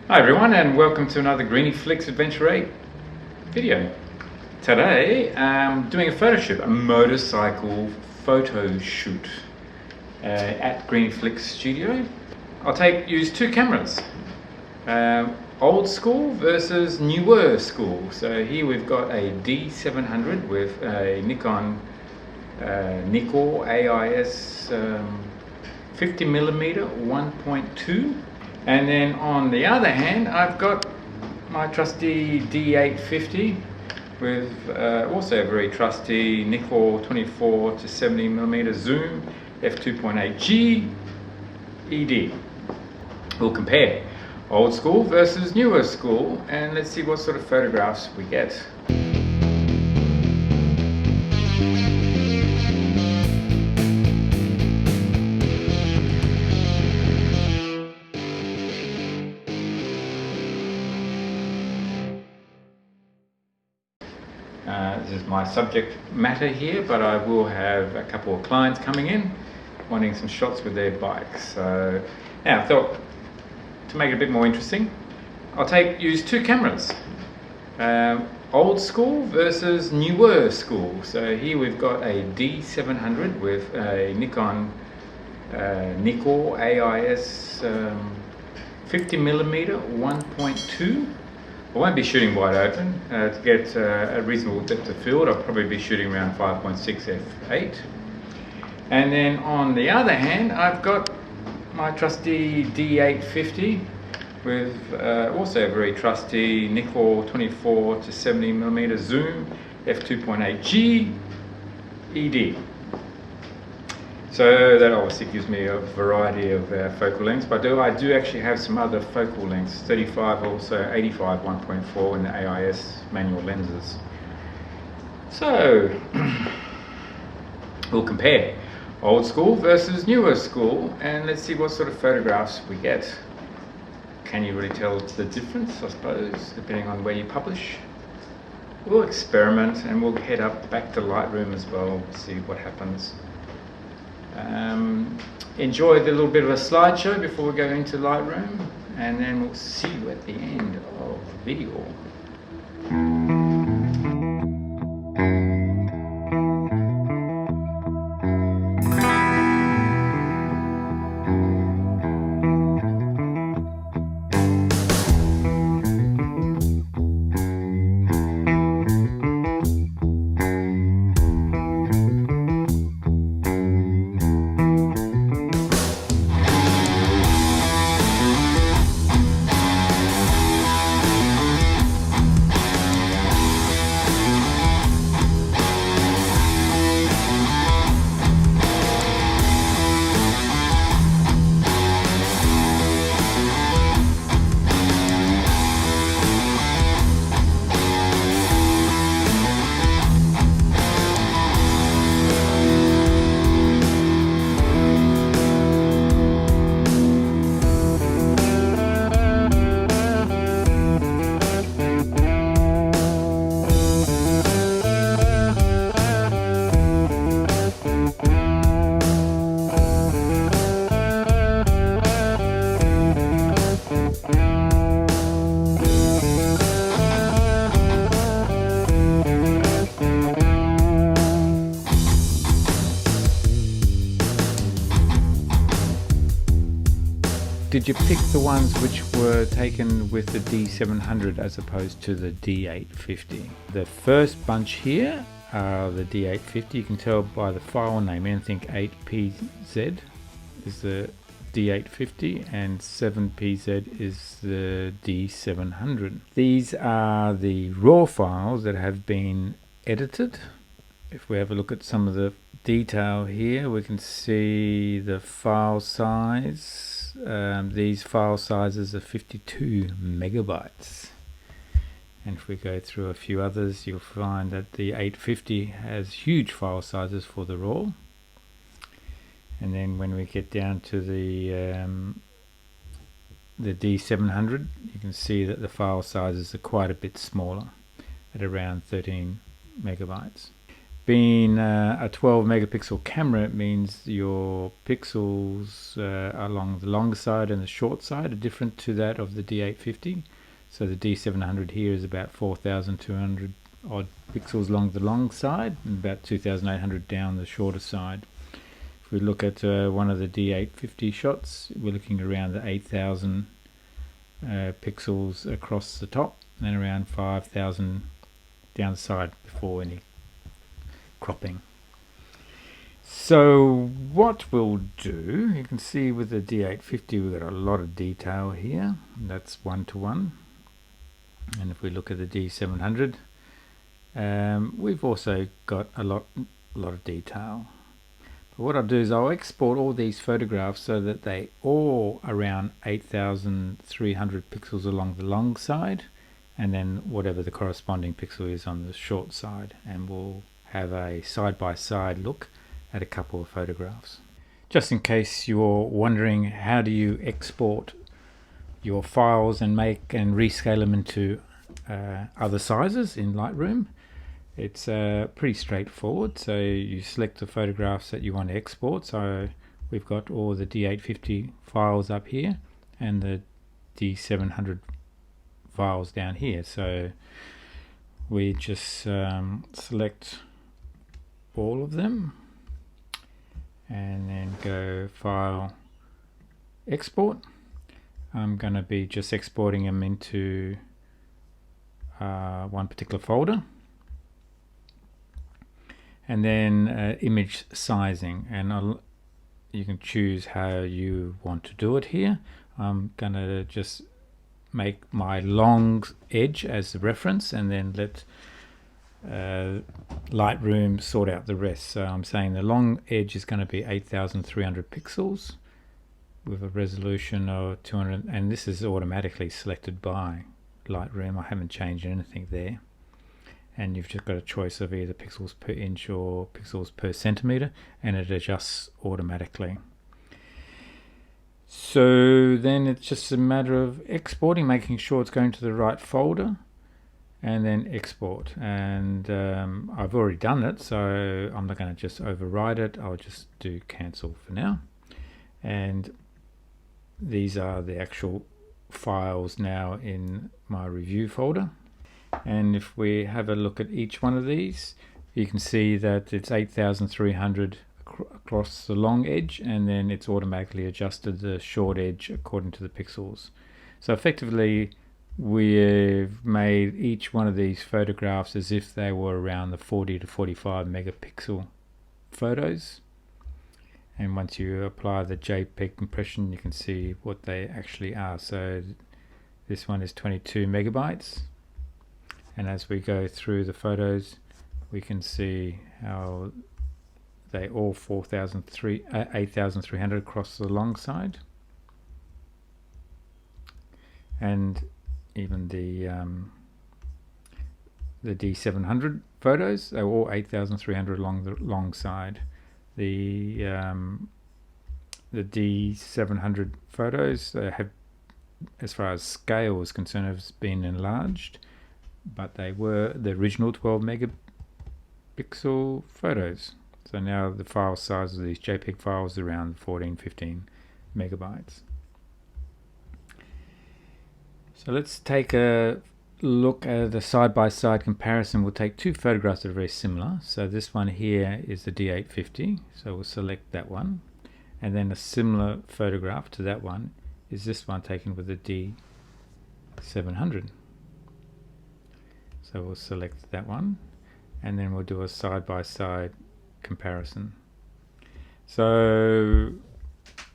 Hi everyone, and welcome to another Griniflix Adventure 8 video. Today I'm doing a photo shoot, a motorcycle photo shoot at Griniflix studio. I'll use two cameras, old school versus newer school. So here we've got a D700 with a Nikon AIS 50mm 1.2. And then on the other hand, I've got my trusty D850 with also a very trusty Nikon 24 to 70mm zoom f2.8G ED. We'll compare old school versus newer school and let's see what sort of photographs we get. This is my subject matter here, but I will have a couple of clients coming in wanting some shots with their bikes. So now I thought to make it a bit more interesting, I'll use two cameras, old school versus newer school. So here we've got a D700 with a Nikon AIS 50mm 1.2. I won't be shooting wide open. To get a reasonable depth of field, I'll probably be shooting around 5.6 f8. And then on the other hand, I've got my trusty D850 with also a very trusty Nikon 24 to 70mm zoom f2.8G ED. So that obviously gives me a variety of focal lengths, but I do actually have some other focal lengths, 35, also 85 1.4 in the AIS manual lenses. So we'll compare old school versus newer school and let's see what sort of photographs we get. Can you really tell the difference, I suppose, depending on where you publish? We'll experiment and we'll head back to Lightroom as well, see what happens. Enjoy the little bit of a slideshow before we go into Lightroom, and then we'll see you at the end of the video. Did you pick the ones which were taken with the D700 as opposed to the D850? The first bunch here are the D850. You can tell by the file name, anything 8PZ is the D850 and 7PZ is the D700. These are the raw files that have been edited. If we have a look at some of the detail here, we can see the file size. These file sizes are 52 megabytes, and if we go through a few others, you'll find that the 850 has huge file sizes for the raw, and then when we get down to the D700, you can see that the file sizes are quite a bit smaller at around 13 megabytes. Being a 12 megapixel camera, it means your pixels along the long side and the short side are different to that of the D850. So the D700 here is about 4,200 odd pixels along the long side and about 2,800 down the shorter side. If we look at one of the D850 shots, we're looking around the 8,000 pixels across the top and around 5,000 down the side before any cropping. So what we'll do, you can see with the D850 we've got a lot of detail here. That's 1:1. And if we look at the D700, we've also got a lot of detail. But what I'll do is I'll export all these photographs so that they all around 8,300 pixels along the long side, and then whatever the corresponding pixel is on the short side, and we'll have a side-by-side look at a couple of photographs. Just in case you're wondering, how do you export your files and make and rescale them into other sizes in Lightroom? It's pretty straightforward. So you select the photographs that you want to export. So we've got all the D850 files up here and the D700 files down here. So we just select all of them and then go File, Export. I'm going to be just exporting them into one particular folder, and then image sizing, and you can choose how you want to do it here. I'm going to just make my long edge as the reference and then let Lightroom sort out the rest. So I'm saying the long edge is going to be 8,300 pixels with a resolution of 200, and this is automatically selected by Lightroom. I haven't changed anything there. And you've just got a choice of either pixels per inch or pixels per centimeter, and it adjusts automatically. So then it's just a matter of exporting, making sure it's going to the right folder, and then export. And I've already done it, so I'm not going to just override it. I'll just do cancel for now. And these are the actual files now in my review folder. And if we have a look at each one of these, you can see that it's 8,300 across the long edge, and then it's automatically adjusted the short edge according to the pixels. So effectively we've made each one of these photographs as if they were around the 40 to 45 megapixel photos. And once you apply the JPEG compression, you can see what they actually are. So this one is 22 megabytes. And as we go through the photos, we can see how they all 8,300 across the long side. And even the D700 photos, they're all 8,300 along the long side. The D700 photos have, as far as scale is concerned, have been enlarged, but they were the original 12 megapixel photos. So now the file size of these JPEG files is around 14-15 megabytes. So let's take a look at the side-by-side comparison. We'll take two photographs that are very similar. So this one here is the D850, so we'll select that one, and then a similar photograph to that one is this one taken with the D700. So we'll select that one, and then we'll do a side-by-side comparison. So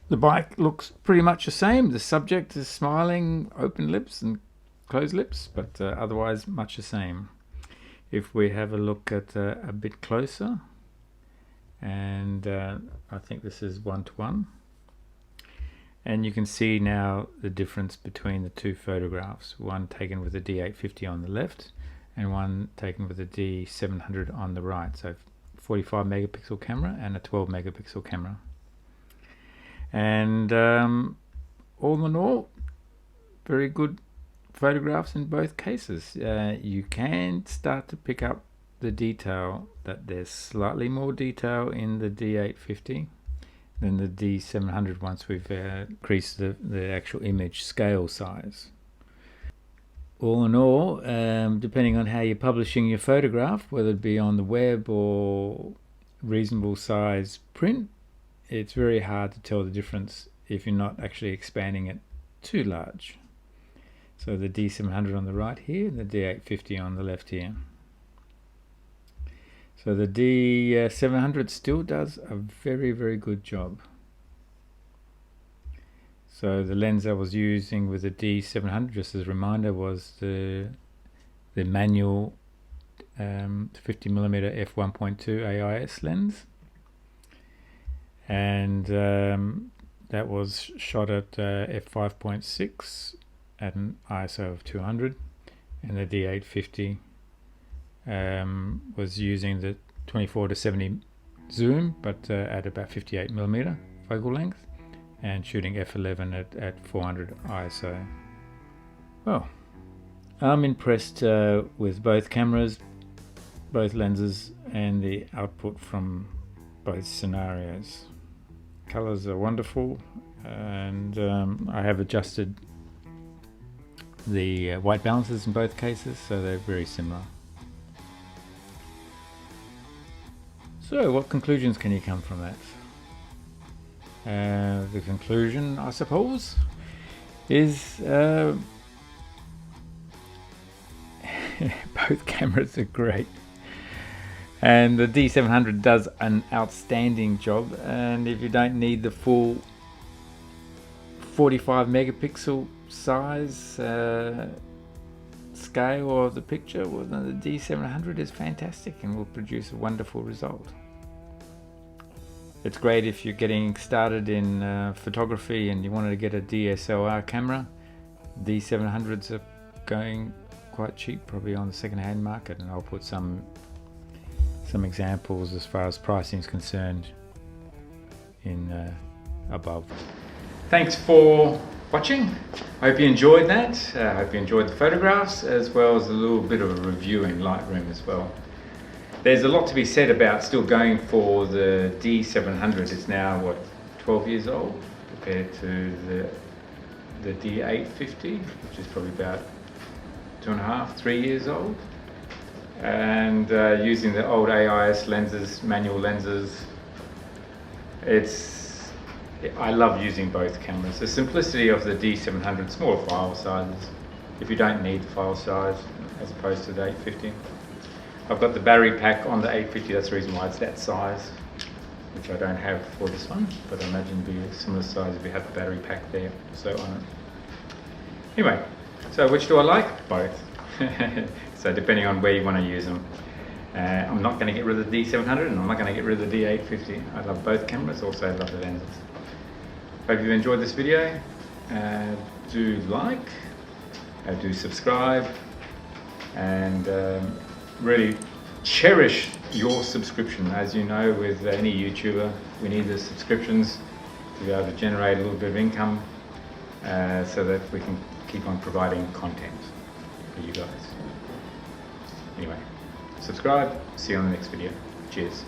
the bike looks pretty much the same. The subject is smiling, open lips and closed lips, but otherwise much the same. If we have a look at a bit closer, and I think this is 1:1, and you can see now the difference between the two photographs, one taken with the D850 on the left and one taken with the D700 on the right. So 45 megapixel camera and a 12 megapixel camera. And all in all, very good photographs in both cases. You can start to pick up the detail that there's slightly more detail in the D850 than the D700 once we've increased the actual image scale size. All in all, depending on how you're publishing your photograph, whether it be on the web or reasonable size print, it's very hard to tell the difference if you're not actually expanding it too large. So the D700 on the right here, and the D850 on the left here. So the D700 still does a very, very good job. So the lens I was using with the D700, just as a reminder, was the manual 50mm f1.2 AIS lens, and that was shot at f5.6 at an ISO of 200, and the D850 was using the 24-70 zoom, but at about 58mm focal length, and shooting f11 at 400 ISO. Well, I'm impressed with both cameras, both lenses, and the output from both scenarios. Colors are wonderful, and I have adjusted the white balances in both cases, so they're very similar. So what conclusions can you come from that? The conclusion, I suppose, is both cameras are great, and the D700 does an outstanding job. And if you don't need the full 45 megapixel size scale of the picture, well, then the D700 is fantastic and will produce a wonderful result. It's great if you're getting started in photography and you wanted to get a DSLR camera. D700s are going quite cheap, probably on the second-hand market, and I'll put some examples as far as pricing is concerned in above. Thanks for watching. I hope you enjoyed that. I hope you enjoyed the photographs, as well as a little bit of a review in Lightroom as well. There's a lot to be said about still going for the D700. It's now, what, 12 years old compared to the D850, which is probably about 2.5, 3 years old. And using the old AIS lenses, manual lenses, I love using both cameras. The simplicity of the D700, smaller file sizes, if you don't need the file size, as opposed to the 850. I've got the battery pack on the 850, that's the reason why it's that size, which I don't have for this one, but I imagine it'd be a similar size if you have the battery pack there, so on it. Anyway, so which do I like? Both. So depending on where you want to use them. I'm not going to get rid of the D700, and I'm not going to get rid of the D850. I love both cameras, also I love the lenses. Hope you've enjoyed this video. Do like, do subscribe, and really cherish your subscription. As you know, with any YouTuber, we need the subscriptions to be able to generate a little bit of income, so that we can keep on providing content for you guys. Anyway, subscribe, see you on the next video. Cheers.